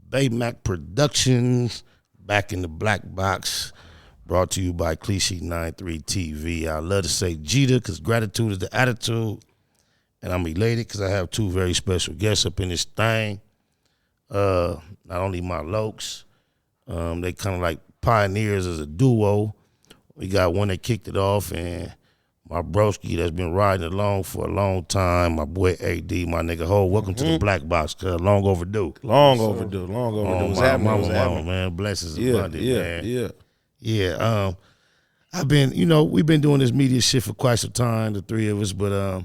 Baymac Productions, back in the black box, brought to you by Cliche 93 TV. I love to say Jeter because gratitude is the attitude, and I'm elated because I have two very special guests up in this thing. Not only my LOCs, they kind of like pioneers as a duo. We got one that kicked it off, and my broski that's been riding along for a long time, my boy AD, my nigga HOV. Welcome to the black box, cuz long overdue. Long overdue. What's happening? Man, blessings yeah, abundant, man. Yeah. I've been, we've been doing this media shit for quite some time, the three of us, but a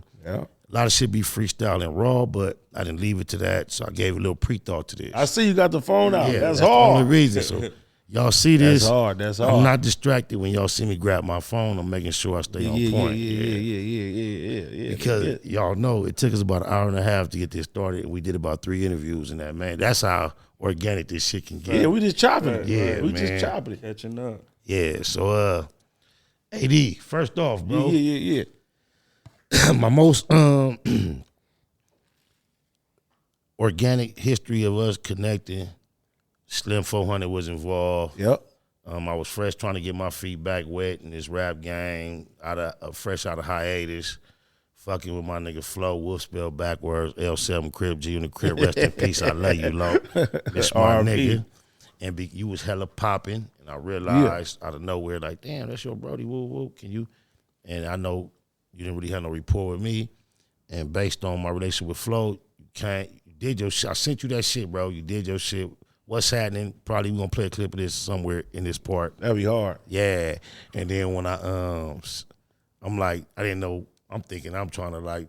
lot of shit be freestyle and raw, but I didn't leave it to that, so I gave a little pre-thought to this. I see you got the phone out. Yeah, that's hard. The only reason. So y'all see this? That's hard. I'm not distracted when y'all see me grab my phone. I'm making sure I stay on point. Yeah. Because y'all know it took us about an hour and a half to get this started, and we did about 3 interviews in that, man. That's how organic this shit can get. Yeah, we just chopping it. Yeah, we man. just chopping it. Catching up. Yeah, so AD, first off, bro. Yeah. My most organic history of us connecting, Slim 400 was involved. Yep. I was fresh trying to get my feet back wet in this rap game, fresh out of hiatus, fucking with my nigga Flo, Wolf spelled backwards, L7 Crib, G in the crib, rest in peace, I love you, Lo. That's my nigga. And you was hella popping, and I realized out of nowhere, like, damn, that's your brody, woo, can you? And I know you didn't really have no rapport with me, and based on my relationship with Flo, you did your shit. I sent you that shit, bro. You did your shit. What's happening? Probably we gonna play a clip of this somewhere in this part. That'd be hard. Yeah. And then when I'm like, I didn't know. I'm thinking I'm trying to like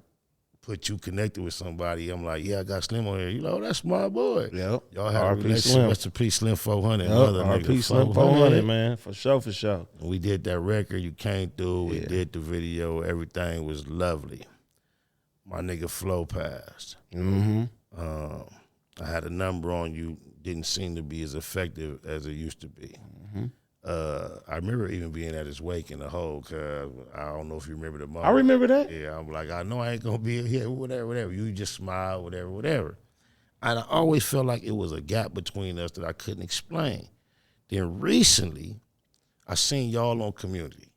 put you connected with somebody. I'm like, yeah, I got Slim on here. That's my boy. Yep. Y'all had a relationship. Rest in peace, Slim 400. RP Slim 400, man. For sure. We did that record. You came through. We did the video. Everything was lovely. My nigga Flo passed. Mm-hmm. I had a number on you. Didn't seem to be as effective as it used to be. Mm-hmm. I remember even being at his wake in the hole, cause I don't know if you remember the moment. I remember that. Yeah, I'm like, I know I ain't gonna be here, whatever. You just smile, whatever. And I always felt like it was a gap between us that I couldn't explain. Then recently, I seen y'all on Community.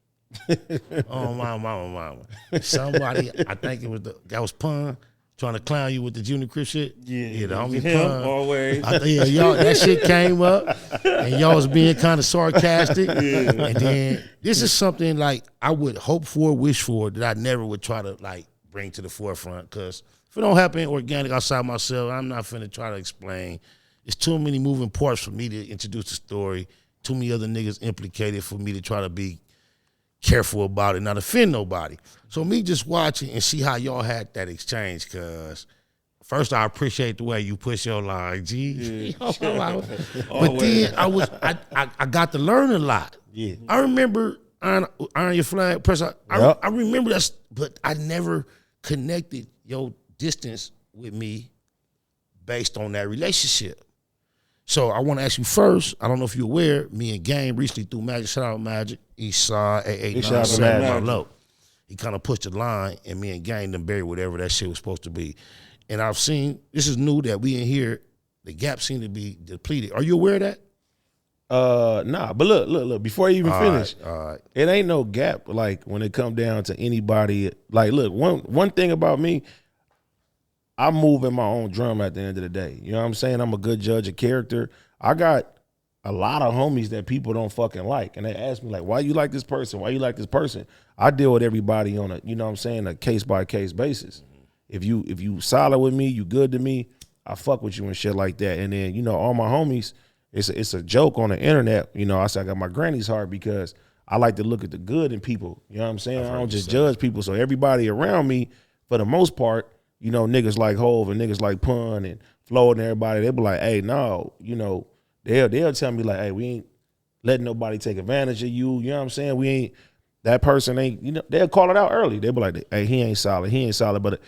Oh, mama. Somebody, I think it was that was Pun, trying to clown you with the Junior Crip shit. Yeah, the homie him, Pun. always. Y'all, that shit came up, and y'all was being kind of sarcastic. Yeah. And then this is something like I would hope for, wish for, that I never would try to like bring to the forefront. Because if it don't happen organic outside myself, I'm not finna try to explain. It's too many moving parts for me to introduce the story. Too many other niggas implicated for me to try to be careful about it, not offend nobody. So me just watching and see how y'all had that exchange, cause first I appreciate the way you push your line, G. Yeah. But then I got to learn a lot. Yeah. I remember Iron Your Flag, press. I remember that, but I never connected your distance with me based on that relationship. So I want to ask you first, I don't know if you're aware, me and Game recently threw Magic, shout out Magic, Eastside, 8897, my low. He kind of pushed the line, and me and Game done buried whatever that shit was supposed to be. And I've seen, this is new that we in here, the gap seem to be depleted. Are you aware of that? Nah, but look, before you even finish, all right. It ain't no gap, like, when it come down to anybody. Like, look, one thing about me, I move in my own drum at the end of the day. You know what I'm saying? I'm a good judge of character. I got a lot of homies that people don't fucking like. And they ask me, like, why you like this person? Why you like this person? I deal with everybody on a, you know what I'm saying, a case-by-case basis. If you solid with me, you good to me, I fuck with you and shit like that. And then, all my homies, it's a joke on the internet. I say I got my granny's heart because I like to look at the good in people. You know what I'm saying? I don't just judge people. So everybody around me, for the most part, niggas like HOV and niggas like Pun and Flo and everybody, they be like, hey, no, they'll tell me like, hey, we ain't letting nobody take advantage of you. You know what I'm saying? We ain't, that person ain't, they'll call it out early. They be like, hey, he ain't solid. But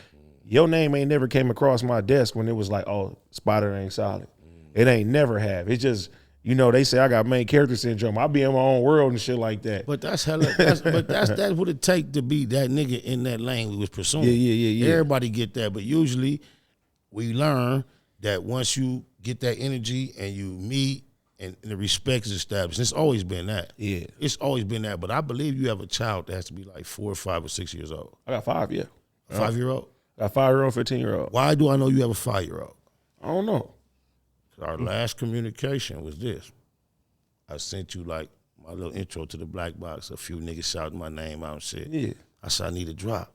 your name ain't never came across my desk when it was like, oh, Spider ain't solid. It ain't never have. It's just, they say I got main character syndrome. I be in my own world and shit like that. But that's what it take to be that nigga in that lane we was pursuing. Yeah. Everybody get that, but usually we learn that once you get that energy and you meet and the respect is established, it's always been that. Yeah. It's always been that. But I believe you have a child that has to be like 4 or 5 or 6 years old. I got 5, yeah. A 5-year-old? I got 5-year-old, 15-year-old. Why do I know you have a 5-year-old? I don't know. Our last communication was this. I sent you like my little intro to the black box. A few niggas shouting my name out and shit. Yeah. I said, I need a drop.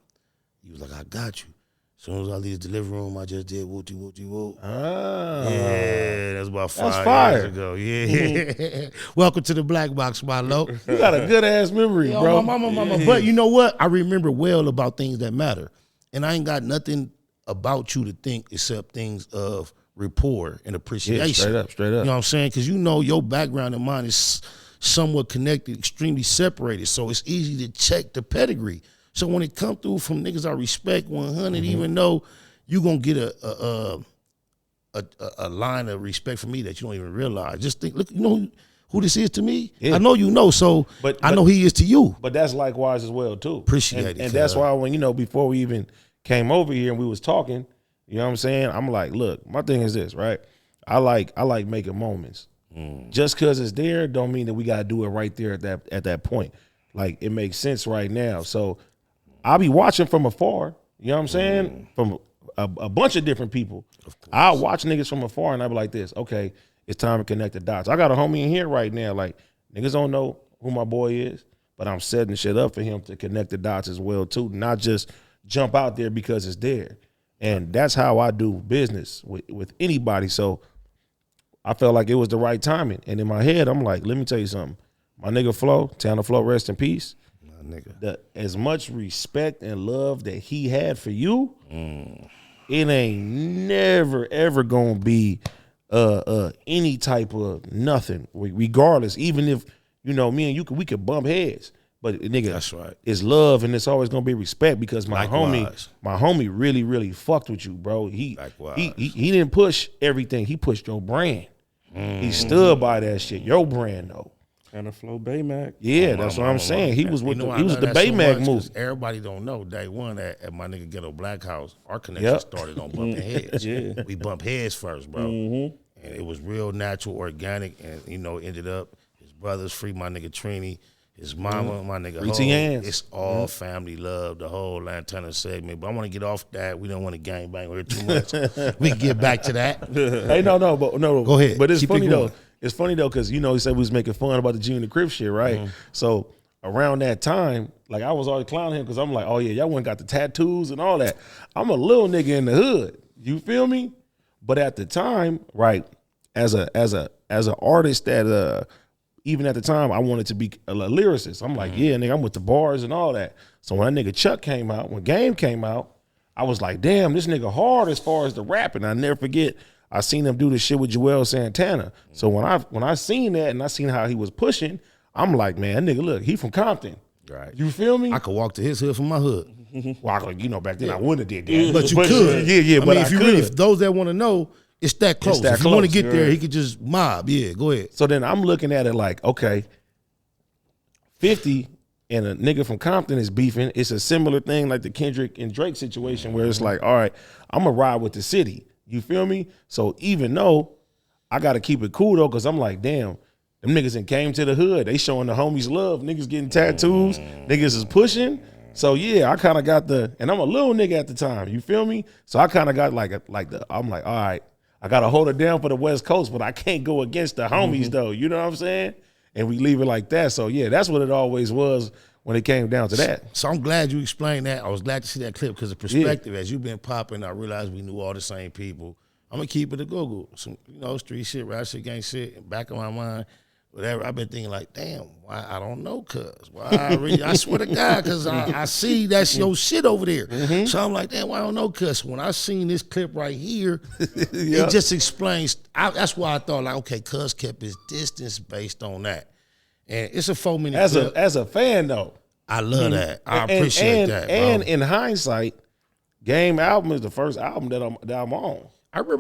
You was like, I got you. As soon as I leave the delivery room, I just did wooty wooty woo. Ah. Yeah, that's about 5 fire. years ago. Yeah. Welcome to the black box, my low. You got a good ass memory, bro. My mama. But you know what? I remember well about things that matter. And I ain't got nothing about you to think except things of rapport and appreciation. Yeah, straight up. You know what I'm saying? Because you know your background and mine is somewhat connected, extremely separated. So it's easy to check the pedigree. So when it come through from niggas I respect 100, even though you gonna get a line of respect from me that you don't even realize. Just think, look, you know who this is to me? Yeah. I know you know, so but I know he is to you. But that's likewise as well too. Appreciate it. And that's why when, before we even came over here and we was talking, you know what I'm saying? I'm like, look, my thing is this, right? I like making moments. Just cause it's there don't mean that we gotta do it right there at that point. Like it makes sense right now. So I'll be watching from afar, you know what I'm saying? From a bunch of different people. I'll watch niggas from afar and I'll be like this, okay, it's time to connect the dots. I got a homie in here right now, like niggas don't know who my boy is, but I'm setting shit up for him to connect the dots as well too, not just jump out there because it's there. And that's how I do business with anybody. So I felt like it was the right timing. And in my head, I'm like, let me tell you something. My nigga Flo, Tanner Flo, rest in peace. Nigga. As much respect and love that he had for you, it ain't never ever gonna be any type of nothing, regardless. Even if me and you we could bump heads, but nigga, that's right. It's love and it's always gonna be respect because my homie really really fucked with you, bro. He didn't push everything. He pushed your brand. He stood by that shit. Your brand though. And a Flow Baymac. Yeah, that's what I'm saying. He was with he was the Baymac move. Everybody don't know. Day one at my nigga Ghetto Black House, our connection started on bumping heads. Yeah. We bumped heads first, bro. And it was real natural, organic, and ended up his brothers, free my nigga Trini, his mama, my nigga HOV. It's all family love, the whole Lantana segment. But I want to get off that. We don't want to gang bang here too much. We can get back to that. Hey, no. Go ahead. But it's funny though. It's funny though, because he said we was making fun about the G and the Crip shit, right? So around that time, like I was always clowning him because I'm like, oh yeah, y'all went got the tattoos and all that. I'm a little nigga in the hood. You feel me? But at the time, right, as an artist that even at the time I wanted to be a lyricist. I'm like, yeah, nigga, I'm with the bars and all that. So when that nigga Chuck came out, when Game came out, I was like, damn, this nigga hard as far as the rapping. I never forget. I seen him do this shit with Joel Santana. So when I seen that and I seen how he was pushing, I'm like, man, that nigga, look, he from Compton. Right. You feel me? I could walk to his hood from my hood. Well, back then I wouldn't have did that. But you could. Yeah, but if you really, if those that want to know, it's that close. If you want to get there, he could just mob. Yeah, go ahead. So then I'm looking at it like, okay, 50 and a nigga from Compton is beefing. It's a similar thing like the Kendrick and Drake situation where it's like, all right, I'm going to ride with the city. You feel me? So even though I got to keep it cool though, because I'm like, damn, them niggas that came to the hood, they showing the homies love. Niggas getting tattoos. Niggas is pushing. So yeah, I kind of got and I'm a little nigga at the time. You feel me? So I kind of got I'm like, all right, I got to hold it down for the West Coast, but I can't go against the homies though. You know what I'm saying? And we leave it like that. So yeah, that's what it always was when it came down to that. So I'm glad you explained that. I was glad to see that clip because the perspective, as you've been popping, I realized we knew all the same people. I'm going to keep it a Google. Some, street shit, rap shit, gang shit, in the back of my mind, whatever. I've been thinking like, damn, why I don't know, cuz. Why I swear to God, because I see that's your shit over there. So I'm like, damn, why I don't know, cuz. When I seen this clip right here, it just explains. That's why I thought, like, okay, cuz kept his distance based on that. And it's a 4-minute clip. As a fan, though. I love that. I appreciate that, bro. And in hindsight, Game album is the first album that I'm on. I remember